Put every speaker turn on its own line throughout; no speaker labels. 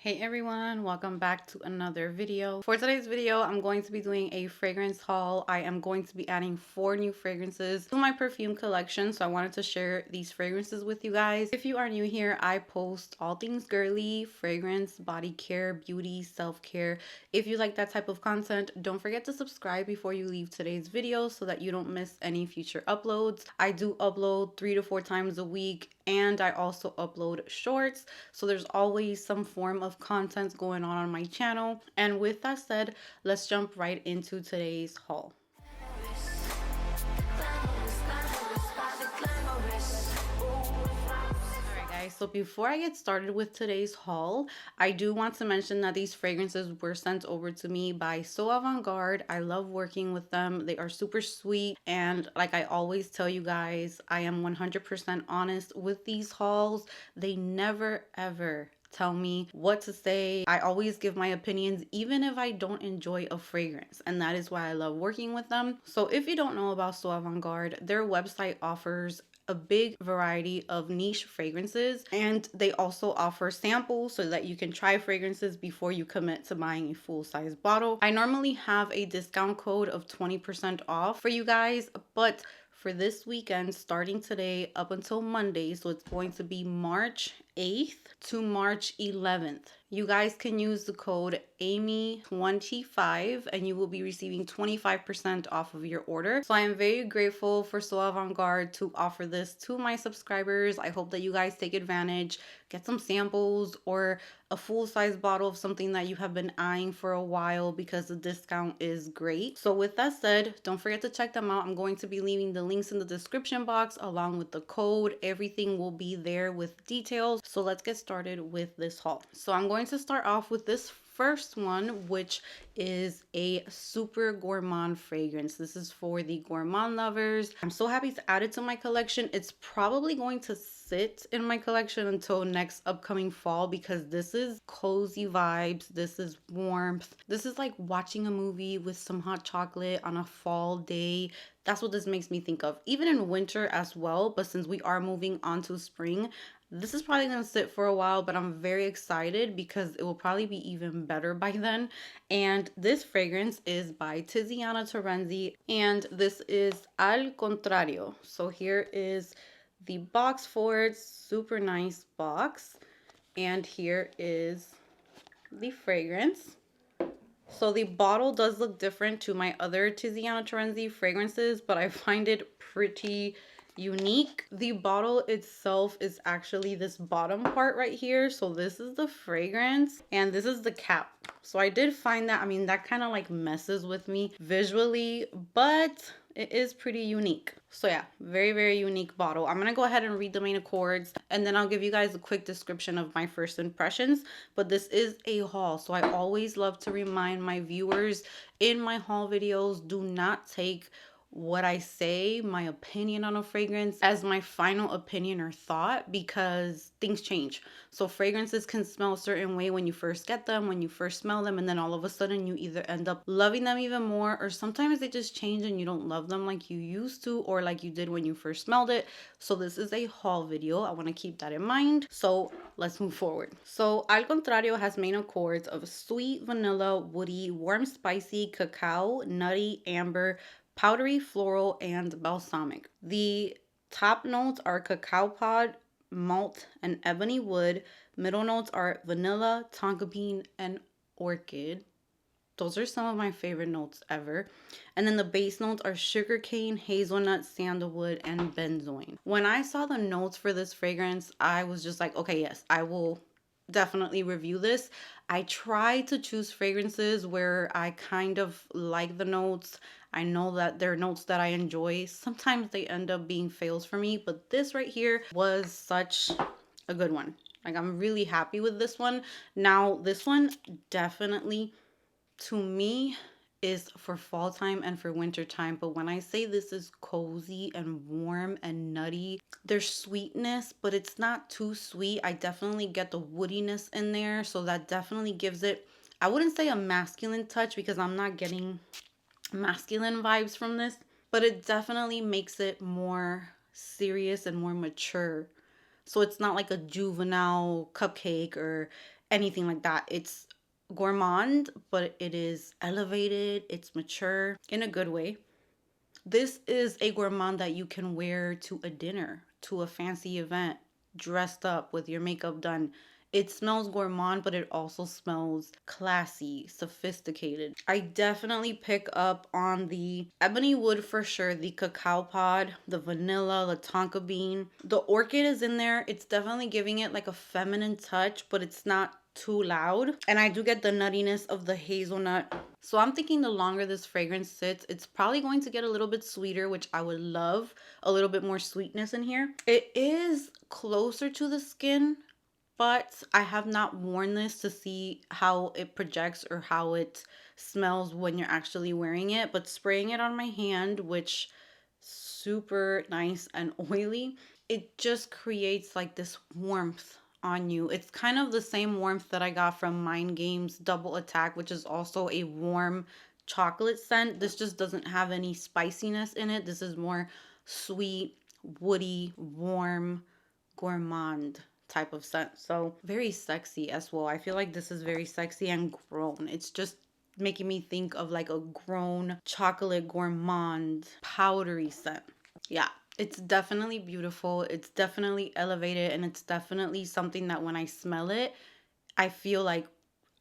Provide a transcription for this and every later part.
Hey everyone, welcome back to another video. For today's video, I'm going to be doing a fragrance haul. I am going to be adding 4 new fragrances to my perfume collection, so I wanted to share these fragrances with you guys. If you are new here, I post all things girly, fragrance, body care, beauty, self-care. If you like that type of content, don't forget to subscribe before you leave today's video so that you don't miss any future uploads. I do upload 3 to 4 times a week, and I also upload shorts, so there's always some form of content going on my channel. And with that said, let's jump right into today's haul. So before I get started with today's haul, I do want to mention that these fragrances were sent over to me by So Avant-Garde. I love working with them. They are super sweet, and like I always tell you guys, I am 100% honest with these hauls. They never ever tell me what to say. I always give my opinions even if I don't enjoy a fragrance, and that is why I love working with them. So if you don't know about So Avant-Garde, their website offers a big variety of niche fragrances, and they also offer samples so that you can try fragrances before you commit to buying a full-size bottle. I normally have a discount code of 20% off for you guys, but for this weekend, starting today up until Monday, so it's going to be March 8th to March 11th. You guys can use the code Amy25 and you will be receiving 25% off of your order. So I am very grateful for So Avant-Garde to offer this to my subscribers. I hope that you guys take advantage, get some samples or a full-size bottle of something that you have been eyeing for a while, because the discount is great. So with that said, don't forget to check them out. I'm going to be leaving the links in the description box along with the code. Everything will be there with details. So let's get started with this haul. So I'm going to start off with this first one, which is a super gourmand fragrance. This is for the gourmand lovers. I'm so happy to add it to my collection. It's probably going to sit in my collection until next upcoming fall, because this is cozy vibes. This is warmth. This is like watching a movie with some hot chocolate on a fall day. That's what this makes me think of, even in winter as well. But since we are moving on to spring, this is probably going to sit for a while, but I'm very excited because it will probably be even better by then. And this fragrance is by Tiziana Terenzi, and this is Al Contrario. So here is the box for it. Super nice box. And here is the fragrance. So the bottle does look different to my other Tiziana Terenzi fragrances, but I find it pretty unique. The bottle itself is actually this bottom part right here. So this is the fragrance and this is the cap. So I did find that, I mean, that kind of like messes with me visually, but it is pretty unique. So yeah, very, very unique bottle. I'm gonna go ahead and read the main accords, and then I'll give you guys a quick description of my first impressions. But this is a haul, so I always love to remind my viewers in my haul videos, do not take what I say, my opinion on a fragrance, as my final opinion or thought, because things change. So fragrances can smell a certain way when you first get them, when you first smell them, and then all of a sudden you either end up loving them even more, or sometimes they just change and you don't love them like you used to or like you did when you first smelled it. So this is a haul video. I want to keep that in mind. So let's move forward. So Al Contrario has main accords of sweet, vanilla, woody, warm, spicy, cacao, nutty, amber, powdery, floral, and balsamic. The top notes are cacao pod, malt, and ebony wood. Middle notes are vanilla, tonka bean, and orchid. Those are some of my favorite notes ever. And then the base notes are sugarcane, hazelnut, sandalwood, and benzoin. When I saw the notes for this fragrance, I was just like, okay, yes, I will definitely review this. I try to choose fragrances where I kind of like the notes. I know that they're notes that I enjoy. Sometimes they end up being fails for me, but this right here was such a good one. Like, I'm really happy with this one. Now, this one definitely, to me, is for fall time and for winter time. But when I say this is cozy and warm and nutty, there's sweetness, but it's not too sweet. I definitely get the woodiness in there, so that definitely gives it, I wouldn't say a masculine touch, because I'm not getting masculine vibes from this, but it definitely makes it more serious and more mature. So it's not like a juvenile cupcake or anything like that. It's gourmand, but it is elevated, it's mature in a good way. This is a gourmand that you can wear to a dinner, to a fancy event, dressed up with your makeup done. It smells gourmand, but it also smells classy, sophisticated. I definitely pick up on the ebony wood for sure, the cacao pod, the vanilla, the tonka bean. The orchid is in there. It's definitely giving it like a feminine touch, but it's not too loud. And I do get the nuttiness of the hazelnut. So I'm thinking the longer this fragrance sits, it's probably going to get a little bit sweeter, which I would love a little bit more sweetness in here. It is closer to the skin, but I have not worn this to see how it projects or how it smells when you're actually wearing it. But spraying it on my hand, which super nice and oily, it just creates like this warmth on you. It's kind of the same warmth that I got from Mind Games Double Attack, which is also a warm chocolate scent. This just doesn't have any spiciness in it. This is more sweet, woody, warm, gourmand type of scent. So very sexy as well. I feel like this is very sexy and grown. It's just making me think of like a grown chocolate gourmand powdery scent. Yeah, it's definitely beautiful. It's definitely elevated, and it's definitely something that when I smell it, I feel like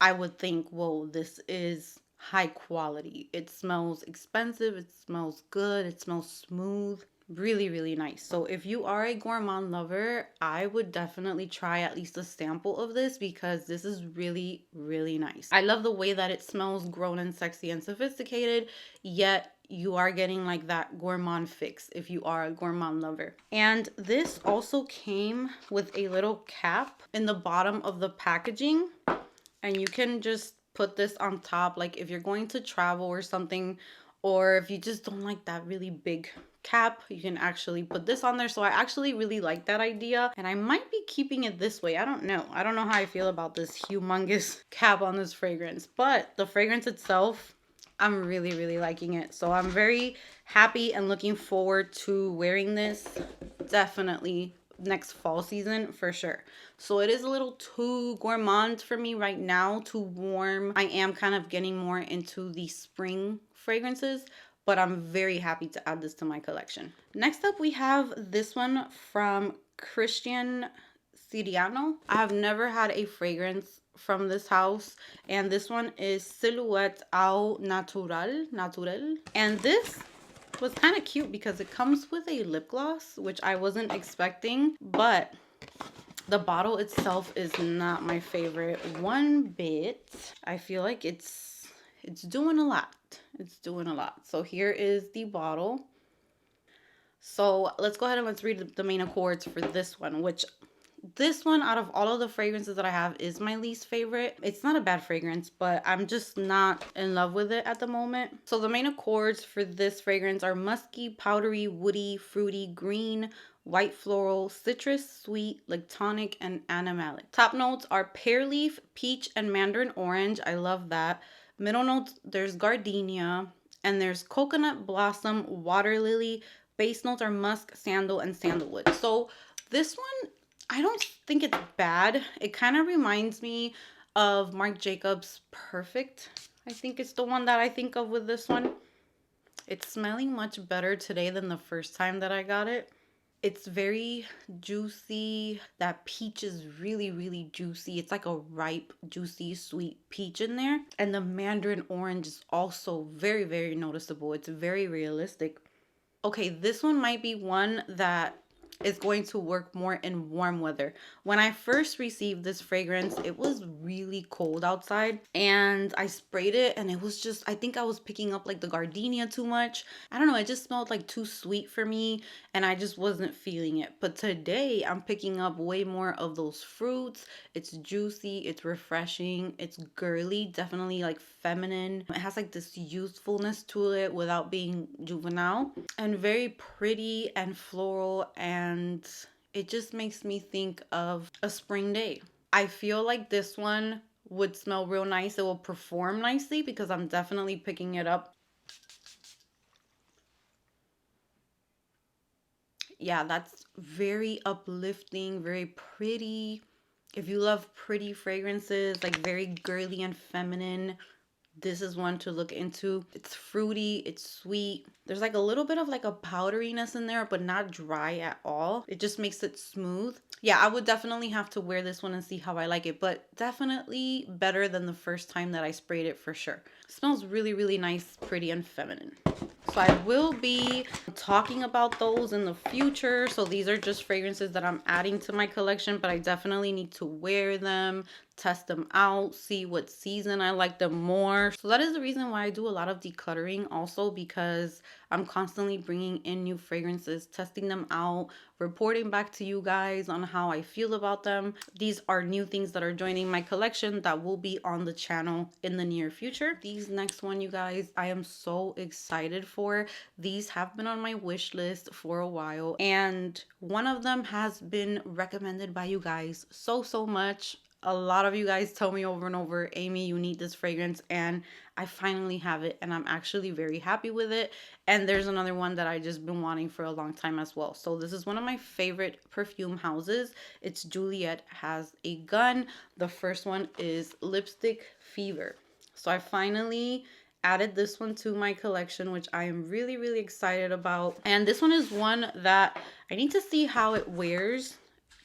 I would think, whoa, this is high quality. It smells expensive, it smells good, it smells smooth. Really, really nice. So if you are a gourmand lover, I would definitely try at least a sample of this because this is really, really nice. I love the way that it smells grown and sexy and sophisticated, yet you are getting like that gourmand fix if you are a gourmand lover. And this also came with a little cap in the bottom of the packaging, and you can just put this on top, like if you're going to travel or something, or if you just don't like that really big cap, you can actually put this on there. So I actually really like that idea, and I might be keeping it this way. I don't know how I feel about this humongous cap on this fragrance, but the fragrance itself, I'm really, really liking it. So I'm very happy and looking forward to wearing this definitely next fall season for sure. So it is a little too gourmand for me right now, too warm. I am kind of getting more into the spring fragrances, but I'm very happy to add this to my collection. Next up, we have this one from Christian Siriano. I have never had a fragrance from this house, and this one is Silhouette au Natural. And this was kind of cute because it comes with a lip gloss, which I wasn't expecting, but the bottle itself is not my favorite one bit. I feel like it's doing a lot. It's doing a lot. So here is the bottle. So let's go ahead and let's read the main accords for this one, which this one out of all of the fragrances that I have is my least favorite. It's not a bad fragrance, but I'm just not in love with it at the moment. So the main accords for this fragrance are musky, powdery, woody, fruity, green, white floral, citrus, sweet, lactonic, and animalic. Top notes are pear leaf, peach, and mandarin orange. I love that. Middle notes, there's gardenia, and there's coconut blossom, water lily. Base notes are musk, sandal, and sandalwood. So this one, I don't think it's bad. It kind of reminds me of Marc Jacobs Perfect. I think it's the one that I think of with this one. It's smelling much better today than the first time that I got it. It's very juicy. That peach is really, really juicy. It's like a ripe, juicy, sweet peach in there. And the mandarin orange is also very, very noticeable. It's very realistic. Okay, this one might be one that is going to work more in warm weather. When I first received this fragrance, it was really cold outside, and I sprayed it, and it was just, I think I was picking up like the gardenia too much. I don't know, it just smelled like too sweet for me, and I just wasn't feeling it. But today I'm picking up way more of those fruits. It's juicy, it's refreshing, it's girly, definitely like feminine. It has like this youthfulness to it without being juvenile, and very pretty and floral, and it just makes me think of a spring day. I feel like this one would smell real nice. It will perform nicely because I'm definitely picking it up. Yeah, that's very uplifting, very pretty. If you love pretty fragrances, like very girly and feminine, this is one to look into. It's fruity, it's sweet. There's like a little bit of like a powderiness in there, but not dry at all. It just makes it smooth. Yeah, I would definitely have to wear this one and see how I like it, but definitely better than the first time that I sprayed it for sure. It smells really, really nice, pretty, and feminine. So I will be talking about those in the future. So these are just fragrances that I'm adding to my collection, but I definitely need to wear them, test them out, see what season I like them more. So that is the reason why I do a lot of decluttering also, because I'm constantly bringing in new fragrances, testing them out, reporting back to you guys on how I feel about them. These are new things that are joining my collection that will be on the channel in the near future. These next one, you guys, I am so excited for. These have been on my wish list for a while, and one of them has been recommended by you guys so much. A lot of you guys tell me over and over, Amy, you need this fragrance, and I finally have it, and I'm actually very happy with it. And there's another one that I just been wanting for a long time as well. So this is one of my favorite perfume houses. It's Juliet Has a Gun. The first one is Lipstick Fever. So I finally added this one to my collection, which I am really excited about. And this one is one that I need to see how it wears,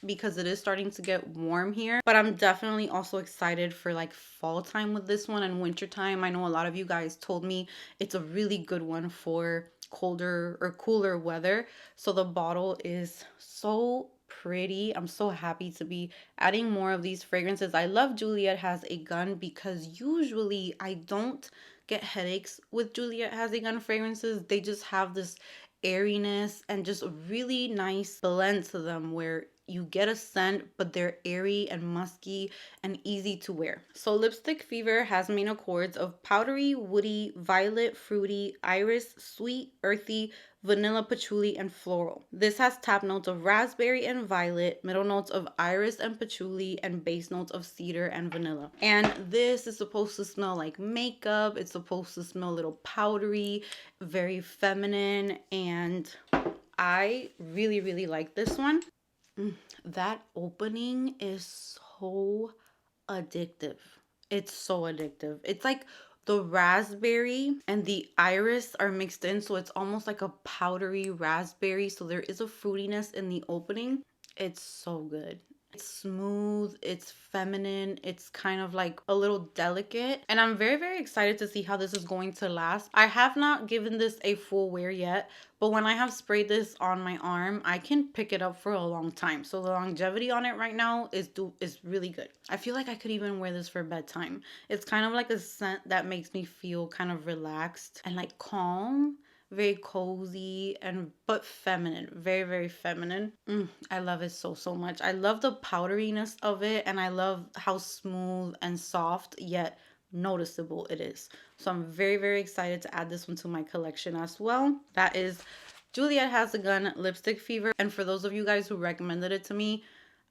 because it is starting to get warm here, but I'm definitely also excited for like fall time with this one and winter time. I know a lot of you guys told me it's a really good one for colder or cooler weather. So the bottle is so pretty. I'm so happy to be adding more of these fragrances. I love Juliet Has a Gun because usually I don't get headaches with Juliet Has a Gun fragrances. They just have this airiness and just a really nice blend to them where you get a scent, but they're airy and musky and easy to wear. So Lipstick Fever has main accords of powdery, woody, violet, fruity, iris, sweet, earthy, vanilla, patchouli, and floral. This has top notes of raspberry and violet, middle notes of iris and patchouli, and base notes of cedar and vanilla. And this is supposed to smell like makeup. It's supposed to smell a little powdery, very feminine, and I really like this one. That opening is so addictive. It's so addictive. It's like the raspberry and the iris are mixed in, so it's almost like a powdery raspberry. So there is a fruitiness in the opening. It's so good. It's smooth, it's feminine, it's kind of like a little delicate, and I'm very excited to see how this is going to last. I have not given this a full wear yet, but when I have sprayed this on my arm, I can pick it up for a long time. So the longevity on it right now is really good. I feel like I could even wear this for bedtime. It's kind of like a scent that makes me feel kind of relaxed and like calm, very cozy, and but feminine, very feminine. I love it so much. I love the powderiness of it, and I love how smooth and soft yet noticeable it is. So I'm very excited to add this one to my collection as well. That is Juliet Has a Gun Lipstick Fever, and for those of you guys who recommended it to me,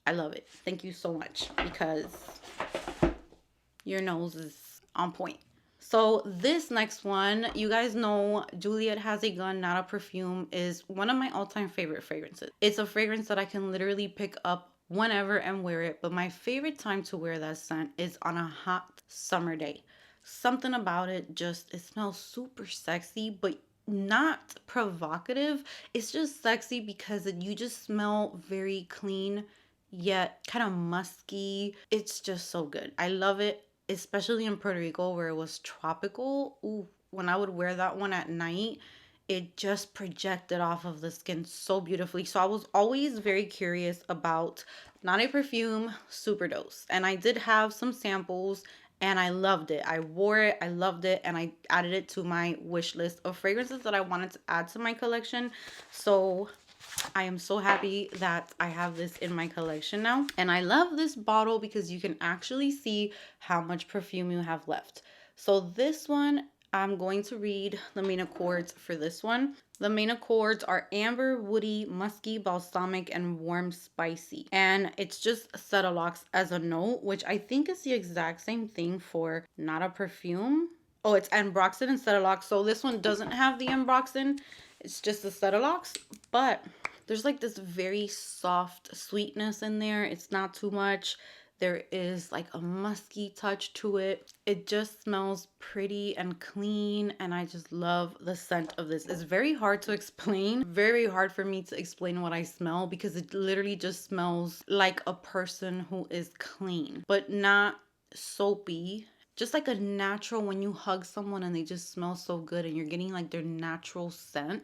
I love it. Thank you so much, because your nose is on point. So this next one, you guys know Juliet Has a Gun, Not a Perfume, is one of my all-time favorite fragrances. It's a fragrance that I can literally pick up whenever and wear it, but my favorite time to wear that scent is on a hot summer day. Something about it it smells super sexy, but not provocative. It's just sexy because you just smell very clean, yet kind of musky. It's just so good. I love it, especially in Puerto Rico where it was tropical. Ooh, when I would wear that one at night, it just projected off of the skin so beautifully. So I was always very curious about Not a Perfume Superdose, and I did have some samples and I loved it. I wore it, I loved it, and I added it to my wish list of fragrances that I wanted to add to my collection. So I am so happy that I have this in my collection now. And I love this bottle because you can actually see how much perfume you have left. So this one, I'm going to read the main accords for this one. The main accords are amber, woody, musky, balsamic, and warm spicy. And it's just Cetalox as a note, which I think is the exact same thing for Not a Perfume. Oh, it's ambroxan and Cetalox. So this one doesn't have the ambroxan. It's just the Cetalox, but there's like this very soft sweetness in there. It's not too much. There is like a musky touch to it. It just smells pretty and clean, and I just love the scent of this. It's very hard to explain, very hard for me to explain what I smell, because it literally just smells like a person who is clean, but not soapy. Just like a natural, when you hug someone and they just smell so good and you're getting like their natural scent,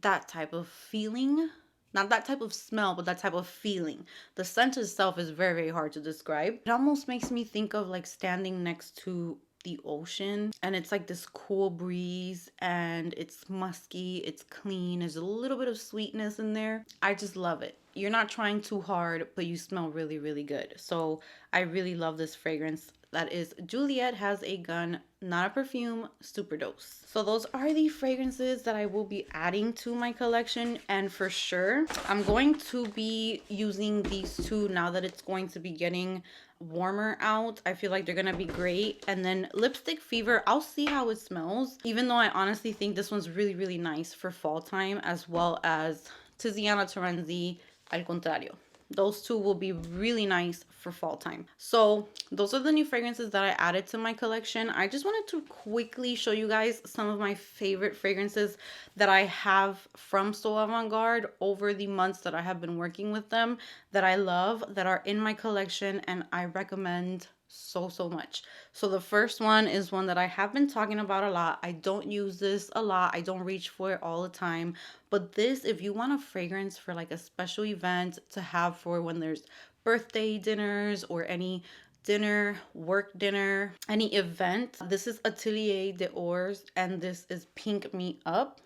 that type of feeling. Not that type of smell, but that type of feeling. The scent itself is very, very hard to describe. It almost makes me think of like standing next to the ocean, and it's like this cool breeze, and it's musky, it's clean, there's a little bit of sweetness in there. I just love it. You're not trying too hard, but you smell really, really good. So I really love this fragrance. That is Juliet Has a Gun, not a perfume, super dose. So those are the fragrances that I will be adding to my collection, and for sure I'm going to be using these two now that it's going to be getting warmer out. I feel like they're gonna be great. And then Lipstick Fever, I'll see how it smells, even though I honestly think this one's really, really nice for fall time, as well as Tiziana Terenzi Al Contrario. Those two will be really nice for fall time. So those are the new fragrances that I added to my collection. I just wanted to quickly show you guys some of my favorite fragrances that I have from So Avant-Garde over the months that I have been working with them, that I love, that are in my collection, and I recommend so much. So the first one is one that I have been talking about a lot. I don't use this a lot, I don't reach for it all the time, but this, if you want a fragrance for like a special event to have for when there's birthday dinners or any dinner, work dinner, any event, this is Atelier d'Ors, and this is Pink Me Up.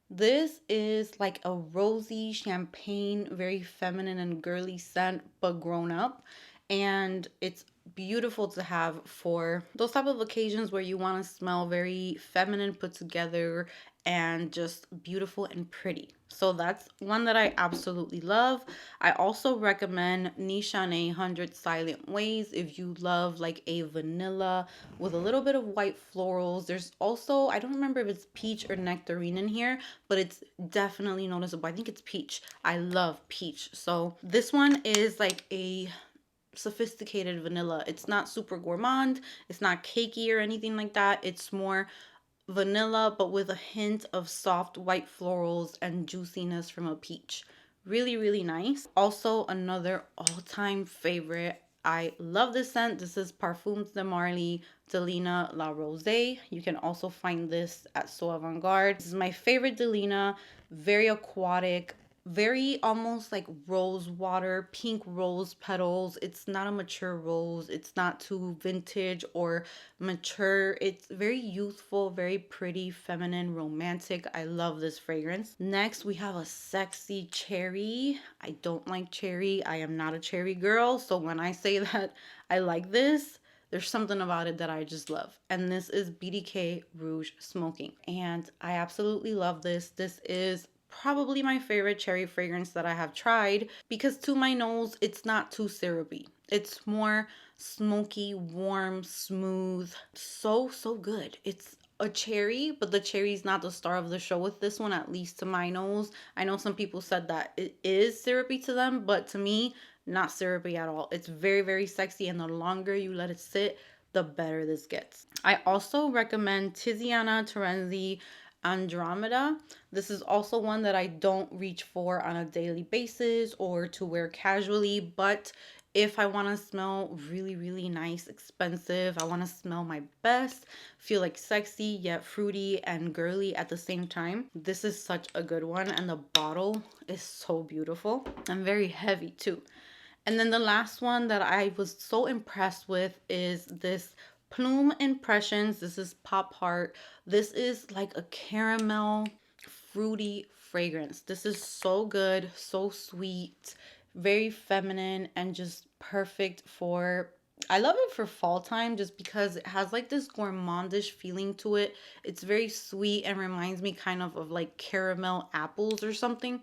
This is like a rosy champagne, very feminine and girly scent, but grown up. And it's beautiful to have for those type of occasions where you want to smell very feminine, put together, and just beautiful and pretty. So that's one that I absolutely love. I also recommend Nishane 100 Silent Ways if you love like a vanilla with a little bit of white florals. There's also, I don't remember if it's peach or nectarine in here, but it's definitely noticeable. I think it's peach. I love peach. So this one is like a sophisticated vanilla. It's not super gourmand, it's not cakey or anything like that. It's more vanilla, but with a hint of soft white florals and juiciness from a peach. Really, really nice. Also, another all-time favorite. I love this scent. This is Parfums de Marly Delina La Rosée. You can also find this at So Avant-Garde. This is my favorite Delina. Very aquatic, very almost like rose water, pink rose petals. It's not a mature rose. It's not too vintage or mature. It's very youthful, very pretty, feminine, romantic. I love this fragrance. Next, we have a sexy cherry. I don't like cherry. I am not a cherry girl. So when I say that I like this, there's something about it that I just love. And this is BDK Rouge Smoking. And I absolutely love this. This is probably my favorite cherry fragrance that I have tried, because to my nose, it's not too syrupy. It's more smoky, warm, smooth. So good. It's a cherry, but the cherry is not the star of the show with this one, at least to my nose. I know some people said that it is syrupy to them, but to me, not syrupy at all. It's very, very sexy, and the longer you let it sit, the better this gets. I also recommend Tiziana Terenzi Andromeda. This is also one that I don't reach for on a daily basis or to wear casually, but if I want to smell really, really nice, expensive, I want to smell my best, feel like sexy yet fruity and girly at the same time, this is such a good one. And the bottle is so beautiful and very heavy too. And then the last one that I was so impressed with is this Plume Impressions. This is Pop Heart. This is like a caramel fruity fragrance. This is so good, so sweet, very feminine, and just perfect for, I love it for fall time just because it has like this gourmandish feeling to it. It's very sweet and reminds me kind of like caramel apples or something.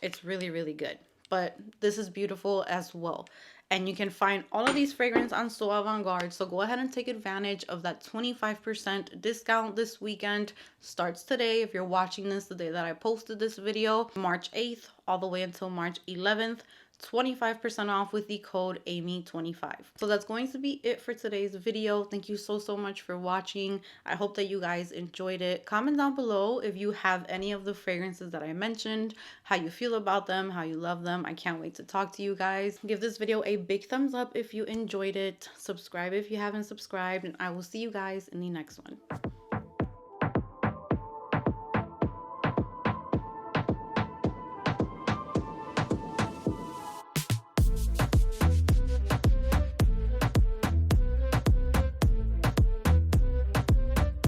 It's really, really good. But this is beautiful as well. And you can find all of these fragrances on So Avant-Garde. So go ahead and take advantage of that 25% discount this weekend. Starts today if you're watching this the day that I posted this video, March 8th, all the way until March 11th. 25% off with the code Amy25. So that's going to be it for today's video. Thank you so much for watching. I hope that you guys enjoyed it. Comment down below if you have any of the fragrances that I mentioned, how you feel about them, how you love them. I can't wait to talk to you guys. Give this video a big thumbs up if you enjoyed it. Subscribe if you haven't subscribed, and I will see you guys in the next one.